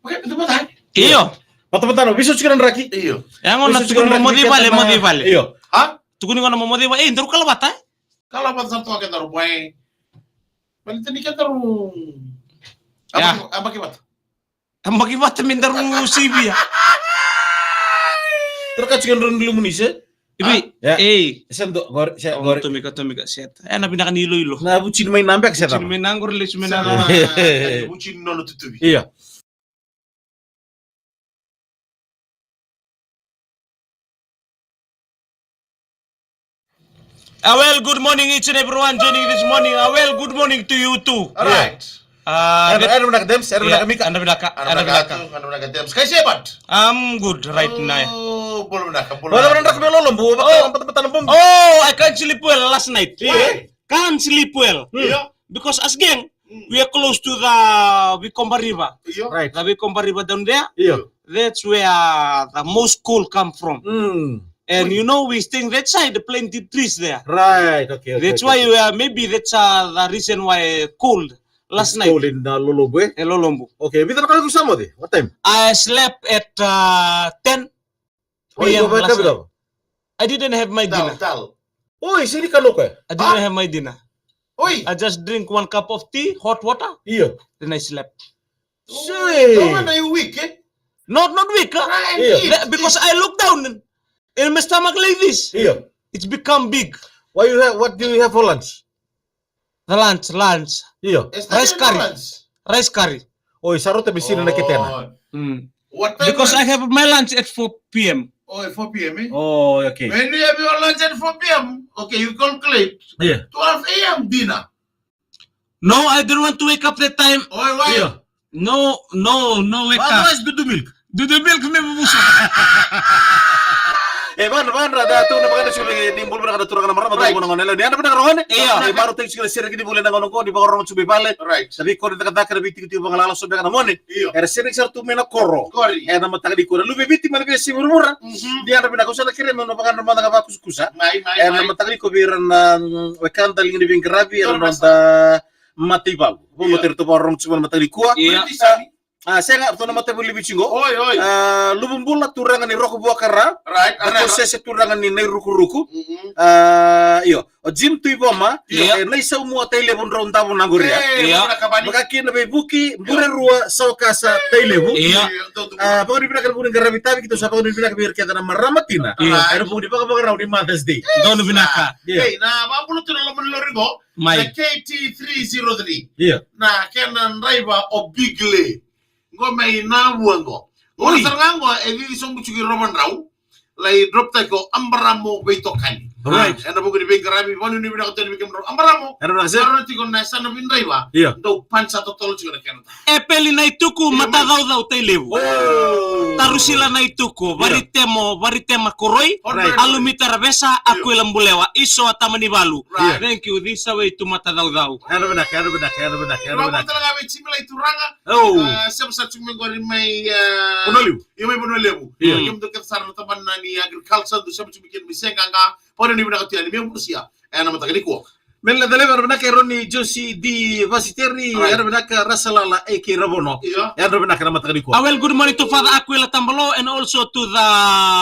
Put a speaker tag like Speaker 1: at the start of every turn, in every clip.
Speaker 1: Oke, betul-betul.
Speaker 2: Iyo.
Speaker 3: Patapatano, biso chikan raki.
Speaker 1: Iyo.
Speaker 2: Yango na tukuni momodi vale.
Speaker 3: Iyo.
Speaker 1: Ha?
Speaker 2: Tukuni ngona momodi vale. Ndru kala bata.
Speaker 1: Kalau apa satu akan taruh boy. Balik tadi kan taruh.
Speaker 2: Ya.
Speaker 1: Apa kibat?
Speaker 2: Ambagi bata mindaru sibia.
Speaker 3: Terka chikan ron dulu munise.
Speaker 2: Ibi.
Speaker 3: Ya.
Speaker 2: Sen
Speaker 3: do gor
Speaker 2: Tomika set. Na binakan ilo.
Speaker 3: Na bucin main nambek set.
Speaker 2: Chin menangor le menang.
Speaker 1: Bucin nono tutubi.
Speaker 3: Iya.
Speaker 2: Well, good morning each and everyone joining this morning. Well, good morning to you too.
Speaker 1: Alright.
Speaker 3: Ada nak dems, ada nak mika.
Speaker 2: Anda bilaka.
Speaker 1: Anu nak dem. Sekali sebat.
Speaker 2: I'm good right now.
Speaker 1: Oh, belum nak.
Speaker 3: Wala nak belolom bu, patapatan bom.
Speaker 2: Oh, I can't sleep well last night.
Speaker 1: Why?
Speaker 2: Can't sleep well.
Speaker 1: Iya.
Speaker 2: Because as gang, we are close to the Vikomba River.
Speaker 1: Iya.
Speaker 3: Right.
Speaker 2: The Vikomba River down there.
Speaker 3: Iya.
Speaker 2: That's where the most coal come from. And you know, we staying that side, the plenty trees there.
Speaker 3: Right. Okay.
Speaker 2: That's why we are, maybe that's the reason why cold last night.
Speaker 3: Cold in Lolombo.
Speaker 2: Lolombo.
Speaker 3: Okay. Bitan kalau kusamo di. What time?
Speaker 2: I slept at 10 p.m. last night. I didn't have my dinner.
Speaker 1: Tal.
Speaker 3: Oi, sini kan oke.
Speaker 2: I didn't have my dinner.
Speaker 1: Oi.
Speaker 2: I just drink 1 cup of tea, hot water,
Speaker 3: Iya.
Speaker 2: then I slept.
Speaker 3: Shay.
Speaker 1: Oh, mana you weak eh?
Speaker 2: Not weak, huh?
Speaker 1: Right.
Speaker 2: Because I look down in my stomach like this.
Speaker 3: Iya.
Speaker 2: It's become big.
Speaker 3: What do you have for lunch?
Speaker 2: The lunch.
Speaker 3: Iya.
Speaker 2: Rice curry.
Speaker 3: Oi, sarot bisina na kitena.
Speaker 1: What time?
Speaker 2: Because I have my lunch at 4 p.m.
Speaker 1: Oh, at 4 p.m. eh?
Speaker 3: Oh, okay.
Speaker 1: When you have your lunch at 4 p.m., okay, you calculate.
Speaker 3: Iya.
Speaker 1: 12 a.m. dinner.
Speaker 2: No, I don't want to wake up that time.
Speaker 1: Oh, why?
Speaker 3: Iya.
Speaker 2: No, wake up.
Speaker 3: Otherwise, do milk.
Speaker 2: Do the milk me bubuso.
Speaker 3: Ban rada tu na paganda sila ni bulbul na kadaturan na marama tayo ngon nela. Di anda pernah karohan?
Speaker 2: Iya.
Speaker 3: Baru tayo sila sira kini bulan ngon ko di bagor mo subi bale.
Speaker 1: Right.
Speaker 3: Sabi ko dita kadaka na biti ti bangalala so beka na mone.
Speaker 1: Iya.
Speaker 3: Era sira sir tu mena koro.
Speaker 1: Kori.
Speaker 3: Era mata di ko lu biti man be si murmura. Di anda pernah ko sala kire mo paganda mo na kusa.
Speaker 1: Mai.
Speaker 3: Era mata di ko biran wekan daling ni binggrabi era mata mati bagu. Mo motor to borong cuma mata di kuat.
Speaker 2: Iya.
Speaker 3: Saya nggak tahu nama tebuli bicinggo.
Speaker 1: Oi.
Speaker 3: Lubumbula turangan ni roko buah kara.
Speaker 1: Right.
Speaker 3: Atau sese turangan ni nai ruku-ruku. Iyo. O jim tu iboma. Nai sa umua tailebun raun tabun nanggur ya.
Speaker 2: Iya.
Speaker 3: Makaki na buki bure rua sau kasa tailebu.
Speaker 2: Iya.
Speaker 3: Pag dipinaka na po ng garabitabi kito sa pag dipinaka bihir kita na maramatina. Ano po di pa kapag raw di Mother's Day.
Speaker 2: Don't binaka.
Speaker 1: Hey, na mabulo to na laman lorigo.
Speaker 2: Mai.
Speaker 1: Na KT303.
Speaker 3: Iya.
Speaker 1: Na kenan driver o Bigle. Ngo may nabuango. Ngo sarngango edi sombu chugi roman raw. Lai drop ta ko ambaramo beitokan.
Speaker 3: Right.
Speaker 1: Ena bugo di bengarabi wonu ni bina ko tele bikem ambaramo.
Speaker 3: Ano na kasi?
Speaker 1: Saro ti ko na sana bin driver.
Speaker 3: Iya.
Speaker 1: Do pansa to tolo chugi na kenan.
Speaker 2: Epeli na ituku matadaw tailebu. Tarusila na ituku baritema koroi.
Speaker 1: Right.
Speaker 2: Alumita besa aku lambulewa iso atamani balu.
Speaker 1: Right.
Speaker 2: Thank you. This way to matadaw.
Speaker 3: Ano benak.
Speaker 1: Mama talaga may chimila ituranga.
Speaker 3: Oh.
Speaker 1: Siyam sa chumengori may
Speaker 3: Punoliu.
Speaker 1: Yung may punoliu. Yung do ket sarno taban na ni agriculture do siyam chumikin misenga nga. Pone ni bina ko tiani may musia. Ana matagani ko.
Speaker 3: Mela dale ano benak Roni Josi di Vasiteri. Ano benak Rasalala Eki Rabono.
Speaker 1: Iya.
Speaker 3: Ano benak na matagani ko.
Speaker 2: Well, good morning to Father Aquila Tambalo and also to the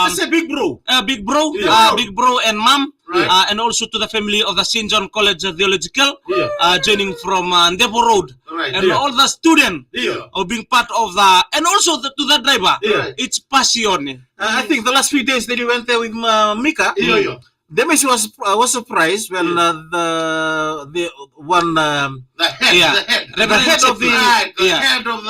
Speaker 3: That's a big bro.
Speaker 2: big bro,
Speaker 1: Yeah.
Speaker 2: big bro and mom,
Speaker 1: Right.
Speaker 2: and also to the family of the St. John College Theological,
Speaker 3: Yeah.
Speaker 2: joining from Ndepo Road,
Speaker 1: Right.
Speaker 2: and
Speaker 3: Yeah.
Speaker 2: all the student
Speaker 1: Iya.
Speaker 2: of being part of the, and also to the driver.
Speaker 3: Yeah.
Speaker 2: It's passion.
Speaker 3: I think the last few days that you went there with Mika.
Speaker 1: Iya.
Speaker 3: Demes was surprised when the one
Speaker 1: The head,
Speaker 2: Yeah.
Speaker 1: the head of the
Speaker 2: Yeah.
Speaker 1: head of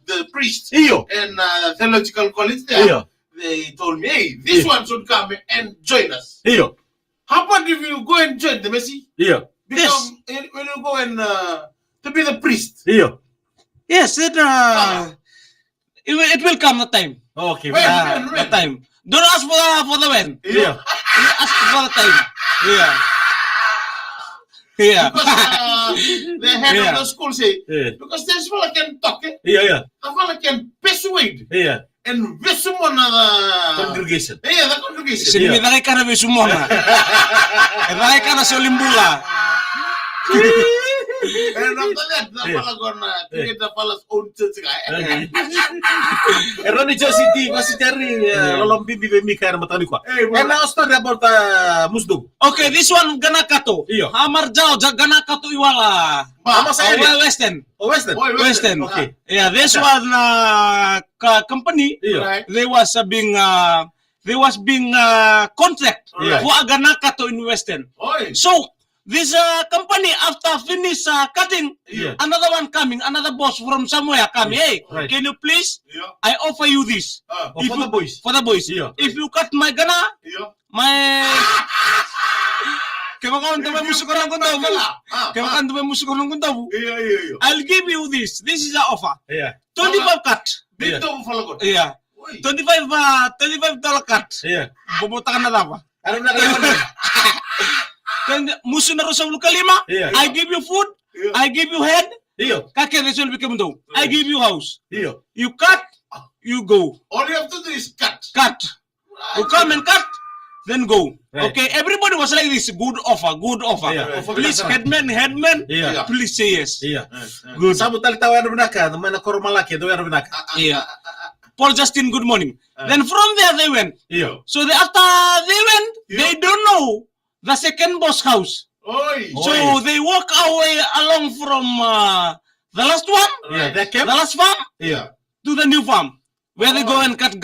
Speaker 1: the priest
Speaker 3: iyo
Speaker 1: and theological college there.
Speaker 3: iyo
Speaker 1: They told me, hey, this one should come and join us.
Speaker 3: iyo
Speaker 1: How about if you go and join the Messi?
Speaker 3: iyo
Speaker 1: Become when you go and to be the priest.
Speaker 3: iyo.
Speaker 2: Yes, it will come the time.
Speaker 3: Okay.
Speaker 1: When?
Speaker 2: The time. Don't ask for the when.
Speaker 3: Iyo.
Speaker 2: Ask for the time. Yeah.
Speaker 1: Because the head
Speaker 2: Yeah.
Speaker 1: of the school say,
Speaker 3: Yeah.
Speaker 1: because this fella can talk,
Speaker 3: Iya.
Speaker 1: the fella can persuade
Speaker 3: Iya.
Speaker 1: and someone the
Speaker 3: Congregation.
Speaker 1: the congregation.
Speaker 2: Sini mitake kana besumona. Mitake kana solimbula.
Speaker 1: Nontonnya pala gona, kita palas uncet kayak.
Speaker 3: Eroni City masih cari lolong bibi Mika yang matani kwa. Ena story about Musdug.
Speaker 2: Okay, this one Ganakato.
Speaker 3: Iyo.
Speaker 2: Hamar Jao, Ganakato Iwala. Western.
Speaker 3: Oh, Western.
Speaker 2: Western.
Speaker 3: Okay.
Speaker 2: Yeah, this one company.
Speaker 3: Iya.
Speaker 2: They was being contract
Speaker 3: Yeah.
Speaker 2: for Ganakato in Western. So this company after finish cutting,
Speaker 3: Yeah.
Speaker 2: another one coming, another boss from somewhere coming. Hey,
Speaker 3: Right.
Speaker 2: can you please?
Speaker 1: Iya.
Speaker 2: I offer you this.
Speaker 3: Oh,
Speaker 2: If
Speaker 3: for
Speaker 2: you-
Speaker 3: the boys.
Speaker 2: For the boys.
Speaker 3: Yeah.
Speaker 2: If you cut my gana,
Speaker 1: Iya.
Speaker 2: my Kemakan tuh musik orang kau tahu. Kemakan tuh musik orang kau tahu.
Speaker 1: Iya.
Speaker 2: I'll give you this. This is the offer.
Speaker 3: Iya.
Speaker 2: 25 cut.
Speaker 1: Dito mo pala gona.
Speaker 2: Yeah.
Speaker 1: Oi.
Speaker 2: $25 cut.
Speaker 3: Iya.
Speaker 2: Bubutakan na apa?
Speaker 3: Ano na kaya?
Speaker 2: Then musuh na sa kalima.
Speaker 3: Yeah.
Speaker 2: I give you food.
Speaker 1: Iya.
Speaker 2: I give you head.
Speaker 3: Iyo.
Speaker 2: Kakek resul bikin do. I give you house.
Speaker 3: Iyo.
Speaker 2: You cut. You go.
Speaker 1: All you have to do is cut.
Speaker 2: Cut. You come and cut. Then go.
Speaker 3: Right.
Speaker 2: Okay. Everybody was like this. Good offer. Good offer.
Speaker 3: Yeah.
Speaker 2: Please, headman.
Speaker 3: Iya.
Speaker 2: Please say yes.
Speaker 3: Iya.
Speaker 2: Good.
Speaker 3: Sabut tali tawa ano binaka, mana kormalaki do ano binaka.
Speaker 2: Yeah. Paul Justin, good morning. Then from there they went.
Speaker 3: Iyo.
Speaker 2: So after they went,
Speaker 1: Yeah.
Speaker 2: they don't know the second boss house.
Speaker 1: Oi.
Speaker 3: Oh.
Speaker 2: So they walk away along from the last one,
Speaker 3: Iya, that
Speaker 2: the
Speaker 3: camp.
Speaker 2: last farm,
Speaker 3: Iya.
Speaker 2: to the new farm, where they go and cut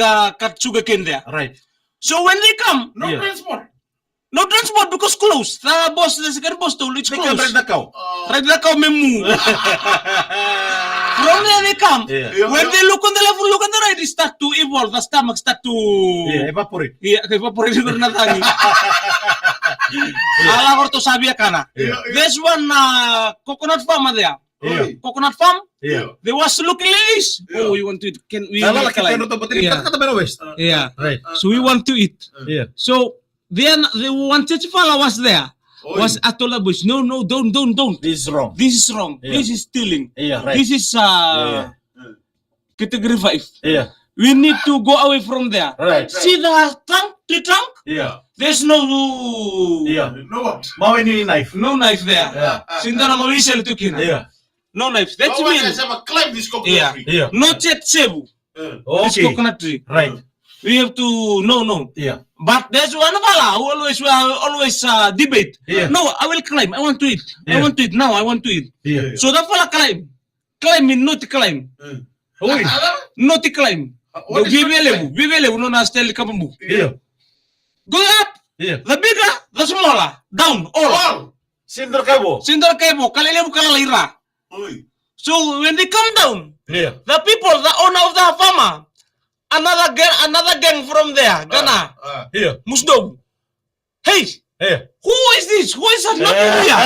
Speaker 2: sugarcane there.
Speaker 3: Right.
Speaker 2: So when they come,
Speaker 1: No
Speaker 3: Yeah.
Speaker 1: transport.
Speaker 2: no transport because closed. The second boss told it's
Speaker 3: They can
Speaker 2: closed.
Speaker 3: rent the cow.
Speaker 2: Right now, come memu. From there they come.
Speaker 3: Iya.
Speaker 2: When they look on the left, look on the right, they start to evolve. The stomach start to
Speaker 3: Iya, evaporate.
Speaker 2: evaporate na tangi. Ala orto sabia kana.
Speaker 3: Iya.
Speaker 2: There's one coconut farm there.
Speaker 3: Iya.
Speaker 2: Coconut farm.
Speaker 3: Iya.
Speaker 2: They was looking like this.
Speaker 1: Yeah.
Speaker 2: Oh, we want to eat. Can we
Speaker 3: Lala
Speaker 2: make
Speaker 3: laki
Speaker 2: like-
Speaker 3: pero to bateri
Speaker 2: Yeah.
Speaker 3: kata beno west.
Speaker 2: Yeah.
Speaker 3: Right.
Speaker 2: So we want to eat.
Speaker 3: Iya.
Speaker 2: So then the one church fella was there.
Speaker 1: Oi.
Speaker 2: Was Atola Bush. No, don't.
Speaker 3: This is wrong.
Speaker 2: This is wrong.
Speaker 3: Yeah.
Speaker 2: This is stealing.
Speaker 3: Iya, right.
Speaker 2: This is
Speaker 3: Yeah.
Speaker 2: category 5.
Speaker 3: Iya.
Speaker 2: We need to go away from there.
Speaker 3: Right.
Speaker 2: See the trunk?
Speaker 3: Iya.
Speaker 2: There's no
Speaker 3: Iya.
Speaker 1: No what?
Speaker 3: Mau ini knife.
Speaker 2: no knife there.
Speaker 3: Yeah.
Speaker 2: Sindana mawishel tukina.
Speaker 3: Iya.
Speaker 2: No knife. That
Speaker 1: No one has
Speaker 2: means
Speaker 1: ever climbed this coconut
Speaker 2: Yeah.
Speaker 1: tree.
Speaker 3: Iya.
Speaker 2: not yet sebu. This
Speaker 3: Okay.
Speaker 2: coconut tree.
Speaker 3: Right.
Speaker 2: We have to no.
Speaker 3: Iya.
Speaker 2: But there's one fella who always debate.
Speaker 3: Yeah.
Speaker 2: No, I will climb. I want to eat. I
Speaker 3: Yeah.
Speaker 2: want to eat now. I want to eat.
Speaker 3: Iya.
Speaker 2: So that fella climb. Climb mean not climb.
Speaker 3: Oi.
Speaker 2: Not climb.
Speaker 1: What is
Speaker 2: Bibelevu no na style kabambu.
Speaker 3: Iya.
Speaker 2: Go up.
Speaker 3: Iya.
Speaker 2: The bigger, the smaller. Down. All.
Speaker 1: Wow.
Speaker 3: Sindor kabo.
Speaker 2: Sindor kaibo kalelevu kalalira.
Speaker 1: Oi.
Speaker 2: So when they come down,
Speaker 3: Iya.
Speaker 2: the people, the owner of the farmer, another gang from there, Ghana,
Speaker 3: Iya.
Speaker 2: Musdog. Hey,
Speaker 3: Iya.
Speaker 2: who is this? Who is that knocking here?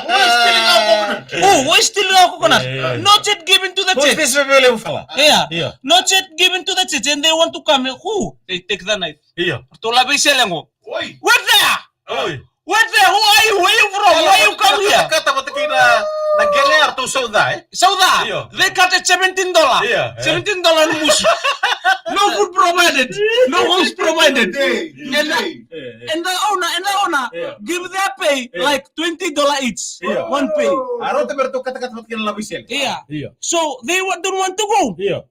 Speaker 1: Who is stealing our coconut?
Speaker 2: Oh, who is stealing our coconut?
Speaker 3: Yeah.
Speaker 2: Not yet given to the
Speaker 3: Who's
Speaker 2: church.
Speaker 3: this rebellion fella?
Speaker 2: Yeah.
Speaker 3: Yeah.
Speaker 2: Not yet given to the church, and they want to come. Who? They take the knife.
Speaker 3: Iya.
Speaker 2: Tola Beselengo.
Speaker 1: Oi.
Speaker 2: Wait there!
Speaker 3: Oi.
Speaker 2: Wait there! Who are you? Where you from? Why you come here?
Speaker 3: Kata mo kina naggeler to sauda eh.
Speaker 2: Sauda,
Speaker 3: Yeah.
Speaker 2: they cut at $17.
Speaker 3: Yeah.
Speaker 2: $17 mus. No food provided. No house provided.
Speaker 1: Day.
Speaker 2: And
Speaker 3: Eh.
Speaker 2: the owner
Speaker 3: Yeah.
Speaker 2: give their pay
Speaker 3: Yeah.
Speaker 2: like $20 each.
Speaker 3: Yeah.
Speaker 2: One pay.
Speaker 3: Aro te berto kata mo kina labisel.
Speaker 2: Yeah.
Speaker 3: Iya.
Speaker 2: So they don't want to go.
Speaker 3: Iya.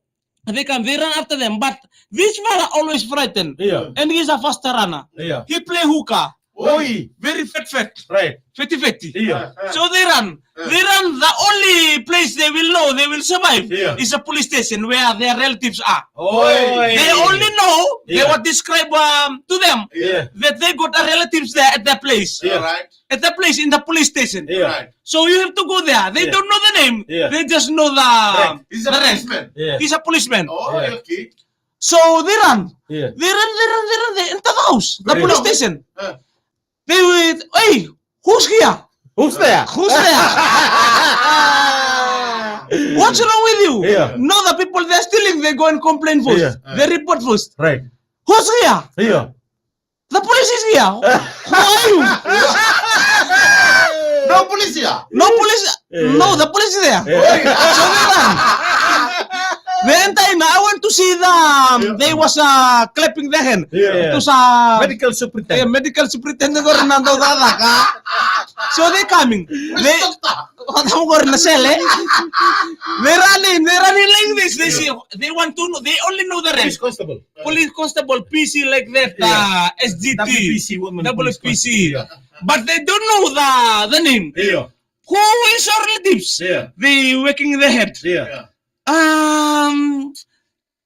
Speaker 2: They come, they run after them. But this fella always frightened.
Speaker 3: Yeah.
Speaker 2: And he's a faster runner.
Speaker 3: Iya.
Speaker 2: He play hookah.
Speaker 3: Oi.
Speaker 2: Very fat.
Speaker 3: Right.
Speaker 2: Fatty.
Speaker 3: Iya.
Speaker 2: So they run. They run. The only place they will know they will survive
Speaker 3: Yeah.
Speaker 2: is a police station where their relatives are.
Speaker 3: Oi.
Speaker 2: They only know, they
Speaker 3: Yeah.
Speaker 2: were described to them
Speaker 3: Yeah.
Speaker 2: that they got a relatives there at that place.
Speaker 3: Yeah.
Speaker 1: Right.
Speaker 2: At the place in the police station.
Speaker 3: Yeah.
Speaker 1: Right.
Speaker 2: So you have to go there. They
Speaker 3: Yeah.
Speaker 2: don't know the name.
Speaker 3: Yeah.
Speaker 2: They just know the,
Speaker 3: Right.
Speaker 1: He's a
Speaker 2: the rank.
Speaker 1: policeman.
Speaker 3: Yeah.
Speaker 2: He's a policeman.
Speaker 1: Oh,
Speaker 3: Yeah.
Speaker 1: okay.
Speaker 2: So they run.
Speaker 3: Yeah.
Speaker 2: They enter the house, the
Speaker 3: Yeah.
Speaker 2: police station.
Speaker 1: Uh,
Speaker 2: They wait. Hey, who's here?
Speaker 3: Who's there?
Speaker 2: Who's there? What's wrong with you?
Speaker 3: Yeah.
Speaker 2: No, the people they're stealing, they go and complain first.
Speaker 3: Yeah.
Speaker 2: They report first.
Speaker 3: Right.
Speaker 2: Who's here?
Speaker 3: Iya.
Speaker 2: The police is here. Who are you?
Speaker 1: no police here.
Speaker 2: No police.
Speaker 3: Yeah.
Speaker 2: No, the police is there.
Speaker 3: Yeah.
Speaker 2: So they run. Then I want to see them. They was clapping their hand.
Speaker 3: Yeah.
Speaker 2: To sa
Speaker 3: Medical superintendent.
Speaker 2: medical superintendent ko rin nando dada ka. So they coming. They ko rin na sel eh. They running like this. They want to know. They only know the
Speaker 3: Police
Speaker 2: rest.
Speaker 3: constable.
Speaker 2: Police constable, PC like that, SGT,
Speaker 3: WPC, woman police
Speaker 2: WPC. But they don't know the name.
Speaker 3: Yeah.
Speaker 2: Who is our relatives?
Speaker 3: Yeah.
Speaker 2: They waking their head.
Speaker 3: Yeah.
Speaker 2: And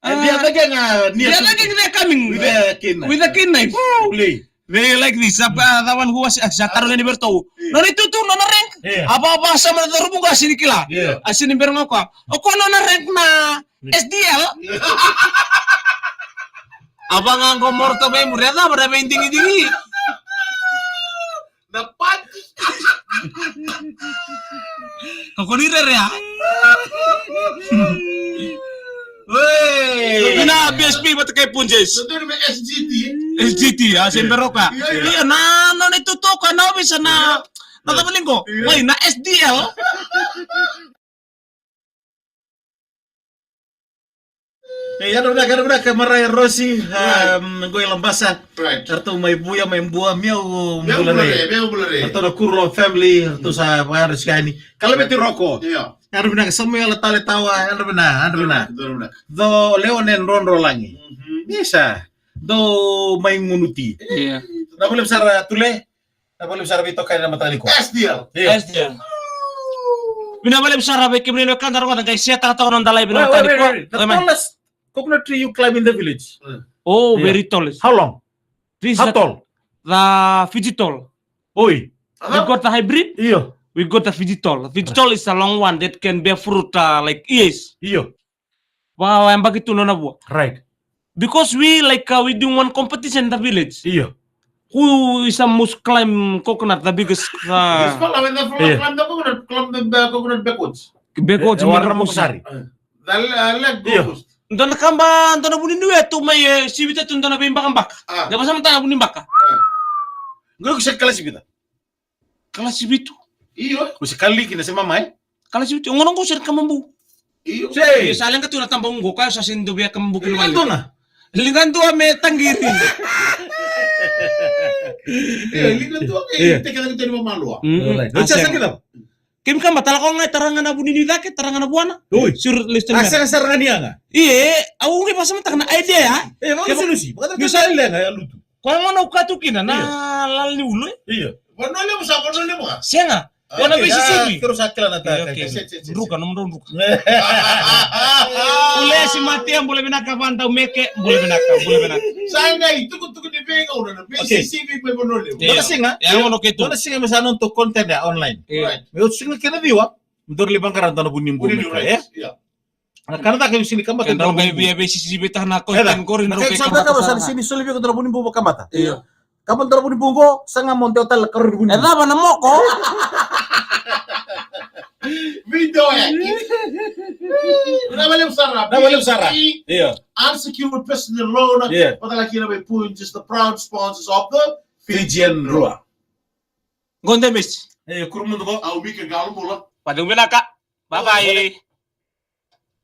Speaker 3: And the other gang
Speaker 2: they're coming
Speaker 3: with the kid.
Speaker 2: with a kid knife.
Speaker 3: Play.
Speaker 2: They like this. The one who was sa tarong ni Berto. No nitutu no na rank.
Speaker 3: Yeah.
Speaker 2: Aba sa man darubo ka sinikila.
Speaker 3: Yeah.
Speaker 2: Asin ni Berno ko. O kono na rank na SDL. Abang ang komorto may mureda para may dingi-dingi.
Speaker 1: Dapat.
Speaker 2: Kakonire ya.
Speaker 3: Wey.
Speaker 2: Pina BSP ba't kay Punjes?
Speaker 1: Ito naman SGT.
Speaker 2: SGT, sembero ka.
Speaker 1: Yeah.
Speaker 2: Iya na nituto ka na bisa na natapaling ko. Wait, na SDL.
Speaker 3: Yan udah Maria Rossi, gue lambasa.
Speaker 1: Right.
Speaker 3: Arto may buya may buah miau
Speaker 1: Beo
Speaker 3: mulare.
Speaker 1: bulare.
Speaker 3: Arto na Kurlo family, arto sa bayar sekali. Kalau beti rokok.
Speaker 1: Iya.
Speaker 3: Ano bina semua letale tawa, ano bina.
Speaker 1: Betul benar.
Speaker 3: Do leonen ronro langi. Bisa. Do may ngunuti.
Speaker 2: Iya.
Speaker 3: Na boleh besar tule. Na boleh besar bito kaya na matali ko.
Speaker 1: SDL.
Speaker 2: SDL. Binabalik sa rabe kimrino kan taro kan kay siya tato non dalay
Speaker 3: Wait.
Speaker 2: binatali ko.
Speaker 3: The tallest coconut tree you climb in the village.
Speaker 2: Oh,
Speaker 3: Yeah.
Speaker 2: very tall.
Speaker 3: How long?
Speaker 2: This
Speaker 3: How
Speaker 2: is
Speaker 3: tall?
Speaker 2: the Fijitol.
Speaker 3: Oi.
Speaker 2: We got the hybrid.
Speaker 3: Iyo.
Speaker 2: We got the Fijitol. Fijitol is a long one that can bear fruit like years.
Speaker 3: Iyo.
Speaker 2: Wow, I'm back to no na
Speaker 3: Right.
Speaker 2: because we we do one competition in the village.
Speaker 3: Iyo.
Speaker 2: Who is the most climb coconut, the biggest
Speaker 1: This fella when the
Speaker 3: Yeah.
Speaker 1: climb the coconut backwards.
Speaker 2: backwards.
Speaker 3: Warna mo kusari.
Speaker 1: The leg
Speaker 3: Iya.
Speaker 1: goes.
Speaker 2: Ndo na kamba, ndo na bunin duwe to may sibita to ndo na bimba kambak.
Speaker 1: Ah.
Speaker 2: Di ba sa mata bunin baka?
Speaker 3: Gue bisa kelas kita.
Speaker 2: Kala sibitu.
Speaker 1: Iyo.
Speaker 3: Bisa kali kita sama mai.
Speaker 2: Kala sibitu. Ngonong ko sir kamambu.
Speaker 1: Iyo.
Speaker 3: Say.
Speaker 2: Salang ka to na tambang go ka sa sindo biya kamambu kilwali.
Speaker 3: Itu na.
Speaker 2: Lingan to me tanggirin.
Speaker 1: Iya, lihat tuh
Speaker 3: Iya.
Speaker 1: kayak kita kita mau malu.
Speaker 3: Alright. Bisa kita.
Speaker 2: Kim ka matala ko nga tarangan na bunin ni dake, tarangan na buwana.
Speaker 3: Oi.
Speaker 2: Sur listener.
Speaker 3: Asa serangan dia enggak?
Speaker 2: Iye, awu ngi pasama tak na idea ya.
Speaker 3: Mau solusi. Bukan
Speaker 2: Bisa.
Speaker 3: bisa enggak ya lutu.
Speaker 2: Ko ngono ka to kina na lal ni ulo.
Speaker 3: Iya.
Speaker 1: Panole mo sa panole mo.
Speaker 2: Senga. Wana
Speaker 3: Oke,
Speaker 2: bisi sibi.
Speaker 3: Terus akil na ta.
Speaker 2: Oke.
Speaker 1: Oke.
Speaker 2: Ruka nomor ruka. Ule si mati yang boleh binaka pantau meke, boleh binaka.
Speaker 1: Sana itu kutu di penga udah.
Speaker 3: Oke.
Speaker 1: PCC pe panole mo.
Speaker 2: Iya.
Speaker 3: Mana singa?
Speaker 2: Ya ngono ketu.
Speaker 3: Mana singa misalnya untuk konten ya online.
Speaker 2: Iya.
Speaker 3: Meu singa kena diwa. Untuk libang karanta na bunim
Speaker 1: Udah
Speaker 3: bunim ya.
Speaker 1: Iya.
Speaker 3: Karena tak kayo sini kamata.
Speaker 2: Kan kay biya bisi sibi tah na konten ko rin
Speaker 3: Kaya sabi ka sa sini sulib ko tra bunim bubo kamata.
Speaker 2: Iya.
Speaker 3: Kapan tra bunim bubo sanga monte hotel karo bunim.
Speaker 2: Eta ba na mo ko?
Speaker 1: Video ya. Udah balik Sarah.
Speaker 3: Iya.
Speaker 1: Unsecured personal loan.
Speaker 3: Yeah.
Speaker 1: Padahal kira be pun just the proud sponsors of the
Speaker 3: Fijian Rua.
Speaker 2: Gonde mis.
Speaker 3: Kurumundo ko.
Speaker 1: Au mika galu mula.
Speaker 2: Padung binaka. Bye bye.